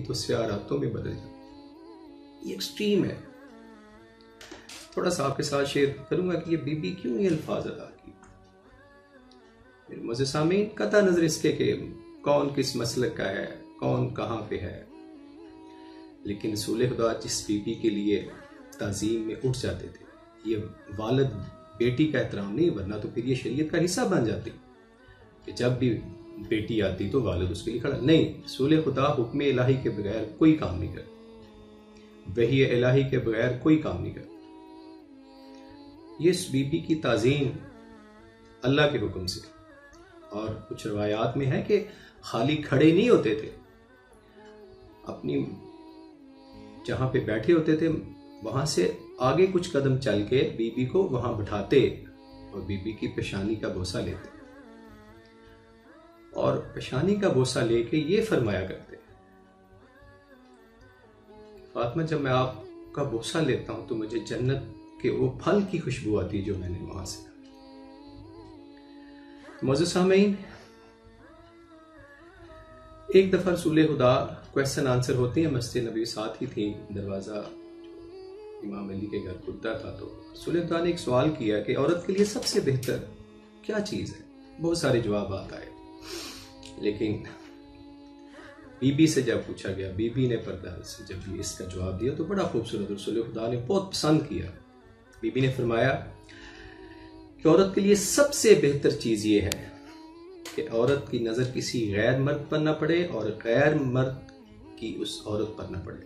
तो स्याह रातों में बदल जाती। ये एक्सट्रीम है। थोड़ा सा आपके साथ शेयर करूंगा कि ये बीबी क्यों ये अल्फाज अदा की। मेरे मुझे सामीन कता नजर इसके कि कौन किस मसलक का है, कौन कहाँ पे है, लेकिन रसूल खुदा जिस बीबी के लिए ताजीम में उठ जाते थे, ये वालिद बेटी का एहतराम नहीं, वरना तो फिर ये शरीयत का हिस्सा बन जाती कि जब भी बेटी आती तो वालिद उसके लिए खड़ा। नहीं, रसूल खुदा हुक्म इलाही के बगैर कोई काम नहीं कर, वही इलाही के बगैर कोई काम नहीं कर। ये इस बीबी की ताजीम अल्लाह के हुक्म से, और कुछ रवायात में है कि खाली खड़े नहीं होते थे, अपनी जहां पे बैठे होते थे वहां से आगे कुछ कदम चल के बीबी को वहां बिठाते और बीबी की पेशानी का बोसा लेते, और पेशानी का बोसा लेके ये फरमाया करते, फातिमा जब मैं आपका बोसा लेता हूं तो मुझे जन्नत के वो फल की खुशबू आती है जो मैंने वहां से। मौजूद सामीन, एक दफा रसूल खुदा क्वेश्चन आंसर होते हैं, मस्जिद नबी साथ ही थी, दरवाजा इमाम अली के घर खुलता था, तो रसूल खुदा ने एक सवाल किया कि औरत के लिए सबसे बेहतर क्या चीज है। बहुत सारे जवाब आए, लेकिन बीबी से जब पूछा गया, बीबी ने पर्दा से जब इसका जवाब दिया तो बड़ा खूबसूरत रसूल खुदा ने बहुत पसंद किया। बीबी ने फरमाया कि औरत के लिए सबसे बेहतर चीज ये है कि औरत की नजर किसी गैर मर्द पर ना पड़े और गैर मर्द की उस औरत पर ना पड़े।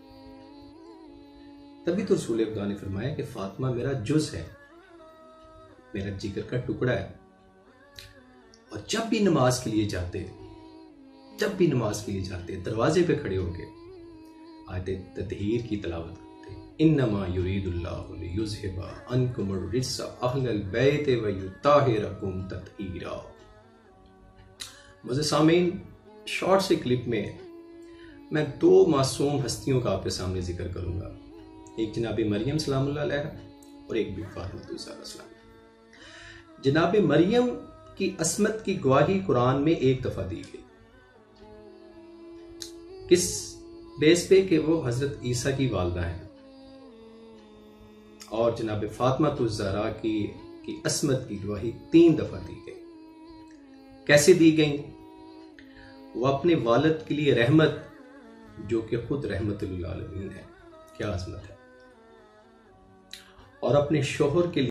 तभी तो रसूल खुदा ने फरमाया कि फातिमा मेरा जुज है, मेरा जिगर का टुकड़ा है, और जब भी नमाज के लिए जाते दरवाजे पे खड़े होके आयते ततहीर की तिलावत करते, इन्नमा युरीदुल्लाहु लियुज़हिबा अन्कुमुर रिज्सा अहलल बैत व युताहिरकुम तत्हीरा। मुझे सामीन, शॉर्ट से क्लिप में मैं दो मासूम हस्तियों का आपके सामने जिक्र करूंगा, एक जनाब मरियम सलामुल्लाह अलैहा और एक बीबी फातिमा सलाम। जनाब मरियम की असमत की गवाही कुरान में एक दफा दी गई, किस बेस पे कि वो हजरत ईसा की वालदा है, और जनाब फातिमा ज़हरा की असमत की गवाही 3 दफा दी गई। कैसे दी गई? वो अपने वालिद के लिए रहमत, जो कि खुद रहमतुल लिल आलमीन है, क्या अजमत है, और अपने शोहर के लिए